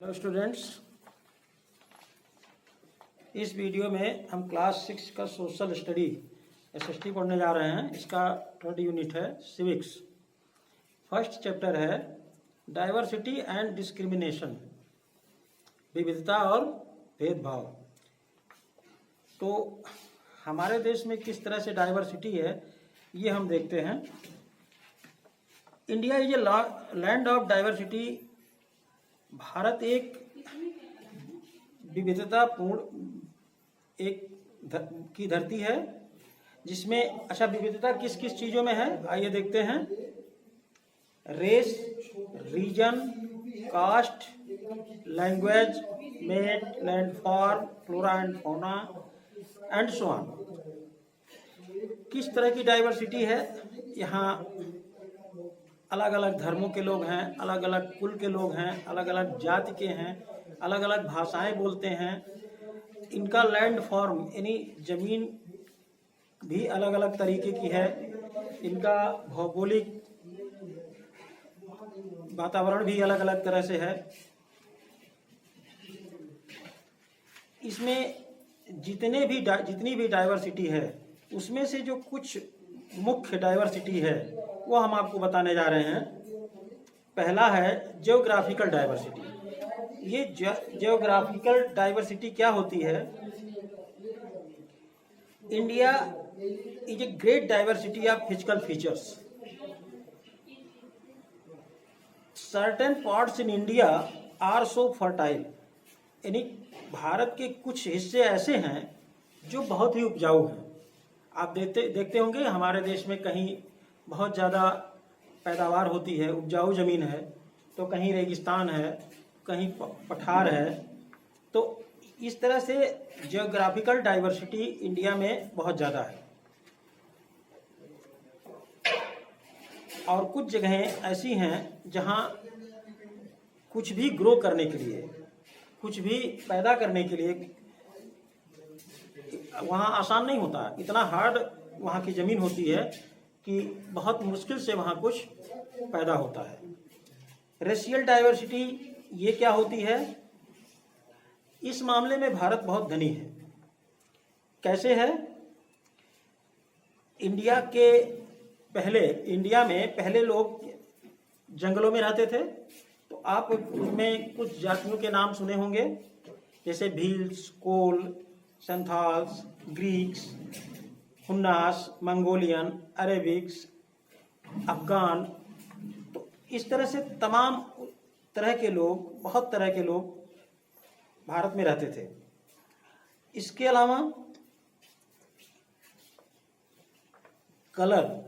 Hello students, इस video में हम क्लास 6 का सोशल स्टडी एसएसटी पढ़ने जा रहे हैं। इसका थर्ड यूनिट है सिविक्स। फर्स्ट चैप्टर है डाइवर्सिटी एंड डिस्क्रिमिनेशन, विविधता और भेदभाव। तो हमारे देश में किस तरह से डाइवर्सिटी है ये हम देखते हैं। India is a land of diversity. Bharat एक विविधतापूर्ण की धरती है, जिसमें विविधता किस किस चीज़ों में है आइए देखते हैं। Race, region, caste, language, mate, landform, flora and fauna and so on. किस तरह की डाइवर्सिटी है यहाँ। अलग अलग धर्मों के लोग हैं, अलग अलग कुल के लोग हैं, अलग अलग जाति के हैं, अलग अलग भाषाएं बोलते हैं। इनका लैंड फॉर्म यानी जमीन भी अलग अलग तरीके की है। इनका भौगोलिक वातावरण भी अलग अलग तरह से है। इसमें जितनी भी डाइवर्सिटी है उसमें से जो कुछ मुख्य डाइवर्सिटी है वो हम आपको बताने जा रहे हैं। पहला है जियोग्राफिकल डाइवर्सिटी। ये जियोग्राफिकल डाइवर्सिटी क्या होती है? India is a great diversity of physical features. Certain parts in India are so fertile. यानी भारत के कुछ हिस्से ऐसे हैं जो बहुत ही उपजाऊ हैं। आप देखते होंगे हमारे देश में कहीं बहुत ज़्यादा पैदावार होती है, उपजाऊ ज़मीन है, तो कहीं रेगिस्तान है, कहीं पठार है। तो इस तरह से जियोग्राफिकल डाइवर्सिटी इंडिया में बहुत ज़्यादा है। और कुछ जगहें ऐसी हैं जहाँ कुछ भी ग्रो करने के लिए, कुछ भी पैदा करने के लिए वहाँ आसान नहीं होता। इतना हार्ड वहाँ की ज़मीन होती है कि बहुत मुश्किल से वहाँ कुछ पैदा होता है। रेशियल डाइवर्सिटी ये क्या होती है? इस मामले में भारत बहुत धनी है। कैसे है? इंडिया में पहले लोग जंगलों में रहते थे। तो आप उसमें कुछ जातियों के नाम सुने होंगे, जैसे भील्स, कोल, संथाल्स, ग्रीक्स, हुन्नास, मंगोलियन, अरेबिक्स, अफगान। तो इस तरह से तमाम तरह के लोग, बहुत तरह के लोग भारत में रहते थे। इसके अलावा कलर,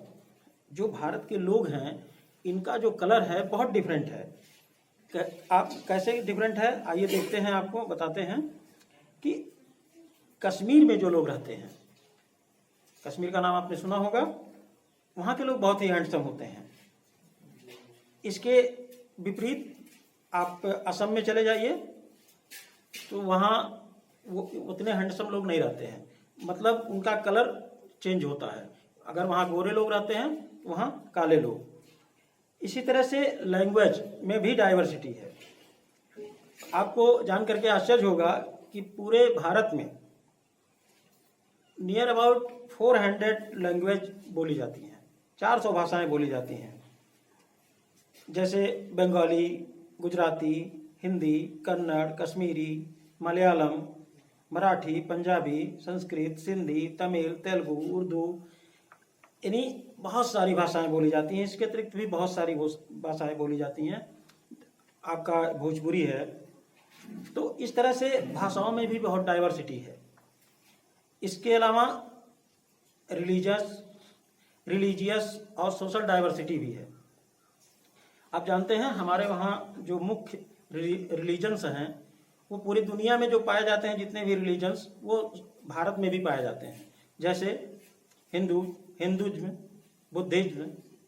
जो भारत के लोग हैं इनका जो कलर है बहुत डिफरेंट है। आप कैसे डिफरेंट है आइए देखते हैं, आपको बताते हैं कि कश्मीर में जो लोग रहते हैं, कश्मीर का नाम आपने सुना होगा, वहाँ के लोग बहुत ही हैंडसम होते हैं। इसके विपरीत आप असम में चले जाइए तो वहाँ वो उतने हैंडसम लोग नहीं रहते हैं, मतलब उनका कलर चेंज होता है। अगर वहाँ गोरे लोग रहते हैं तो वहाँ काले लोग। इसी तरह से लैंग्वेज में भी डाइवर्सिटी है। आपको जान करके आश्चर्य होगा कि पूरे भारत में नियर अबाउट 400 लैंग्वेज बोली जाती हैं, 400 भाषाएं बोली जाती हैं, जैसे बंगाली, गुजराती, हिंदी, कन्नड़, कश्मीरी, मलयालम, मराठी, पंजाबी, संस्कृत, सिंधी, तमिल, तेलुगु, उर्दू, यानी बहुत सारी भाषाएं बोली जाती हैं। इसके अतिरिक्त भी बहुत सारी भाषाएं बोली जाती हैं। आपका भोजपुरी है। तो इस तरह से भाषाओं में भी बहुत डाइवर्सिटी है। इसके अलावा रिलीजियस और सोशल डाइवर्सिटी भी है। आप जानते हैं हमारे वहाँ जो मुख्य रिलीजन्स हैं वो पूरी दुनिया में जो पाए जाते हैं, जितने भी रिलीजन्स वो भारत में भी पाए जाते हैं। जैसे हिंदुज्म, बुद्धिज्म,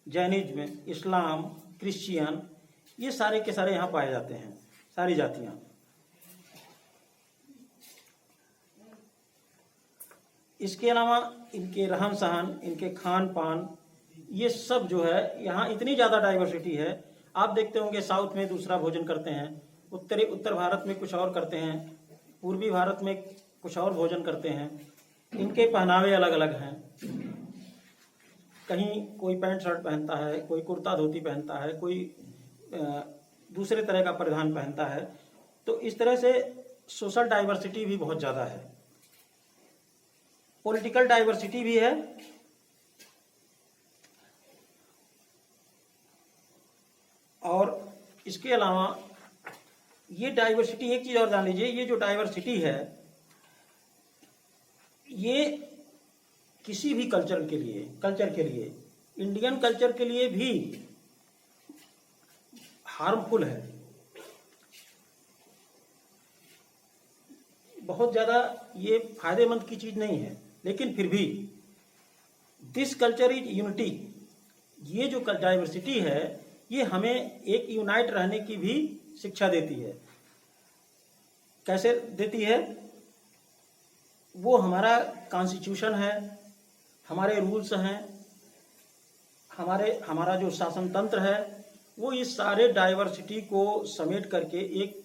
जैनिज्म, इस्लाम, क्रिश्चियन, ये सारे के सारे यहाँ पाए जाते हैं, सारी जातियाँ। इसके अलावा इनके रहन सहन, इनके खान पान, ये सब जो है यहाँ इतनी ज़्यादा डाइवर्सिटी है। आप देखते होंगे साउथ में दूसरा भोजन करते हैं, उत्तर भारत में कुछ और करते हैं, पूर्वी भारत में कुछ और भोजन करते हैं, इनके पहनावे अलग अलग हैं। कहीं कोई पैंट शर्ट पहनता है, कोई कुर्ता धोती पहनता है, कोई दूसरे तरह का परिधान पहनता है। तो इस तरह से सोशल डाइवर्सिटी भी बहुत ज़्यादा है, पॉलिटिकल डाइवर्सिटी भी है, और इसके अलावा ये डाइवर्सिटी, एक चीज़ और जान लीजिए, ये जो डाइवर्सिटी है ये किसी भी कल्चर के लिए, इंडियन कल्चर के लिए भी हार्मफुल है, बहुत ज़्यादा ये फायदेमंद की चीज़ नहीं है। लेकिन फिर भी दिस कल्चर इज यूनिटी, ये जो डाइवर्सिटी है ये हमें एक यूनाइट रहने की भी शिक्षा देती है। कैसे देती है? वो हमारा कॉन्स्टिट्यूशन है, हमारे रूल्स हैं, हमारा जो शासन तंत्र है, वो इस सारे डाइवर्सिटी को समेट करके एक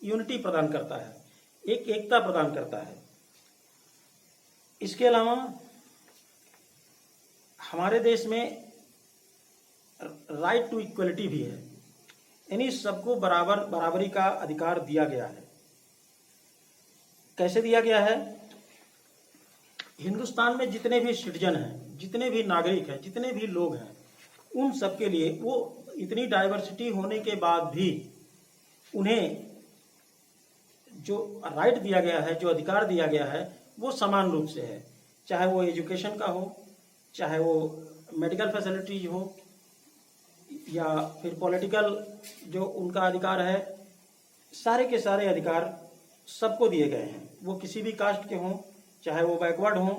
यूनिटी प्रदान करता है, एक एकता प्रदान करता है। इसके अलावा हमारे देश में राइट टू इक्वलिटी भी है, यानी सबको बराबरी का अधिकार दिया गया है। कैसे दिया गया है? हिंदुस्तान में जितने भी सिटीजन हैं, जितने भी नागरिक हैं, जितने भी लोग हैं, उन सबके लिए वो इतनी डाइवर्सिटी होने के बाद भी उन्हें जो राइट दिया गया है, जो अधिकार दिया गया है, वो समान रूप से है। चाहे वो एजुकेशन का हो, चाहे वो मेडिकल फैसिलिटीज हो, या फिर पॉलिटिकल जो उनका अधिकार है, सारे के सारे अधिकार सबको दिए गए हैं। वो किसी भी कास्ट के हों, चाहे वो बैकवर्ड हों,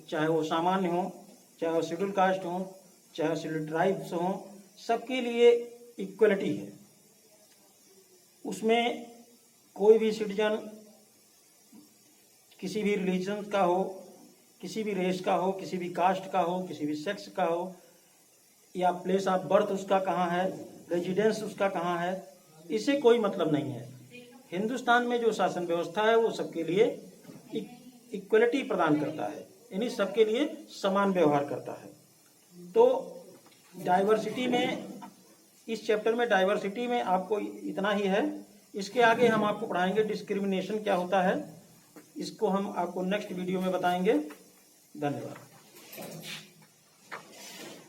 चाहे वो सामान्य हों, चाहे वो शेड्यूल कास्ट हों, चाहे शेड्यूल ट्राइब्स हों, सबके लिए इक्वलिटी है। उसमें कोई भी सिटीजन किसी भी रिलीजन का हो, किसी भी रेस का हो, किसी भी कास्ट का हो, किसी भी सेक्स का हो, या प्लेस ऑफ बर्थ उसका कहाँ है, रेजिडेंस उसका कहाँ है, इससे कोई मतलब नहीं है। हिंदुस्तान में जो शासन व्यवस्था है वो सबके लिए इक्वलिटी प्रदान करता है, यानी सबके लिए समान व्यवहार करता है। तो डाइवर्सिटी में, इस चैप्टर में डाइवर्सिटी में आपको इतना ही है। इसके आगे हम आपको पढ़ाएंगे डिस्क्रिमिनेशन क्या होता है, इसको हम आपको नेक्स्ट वीडियो में बताएंगे। धन्यवाद।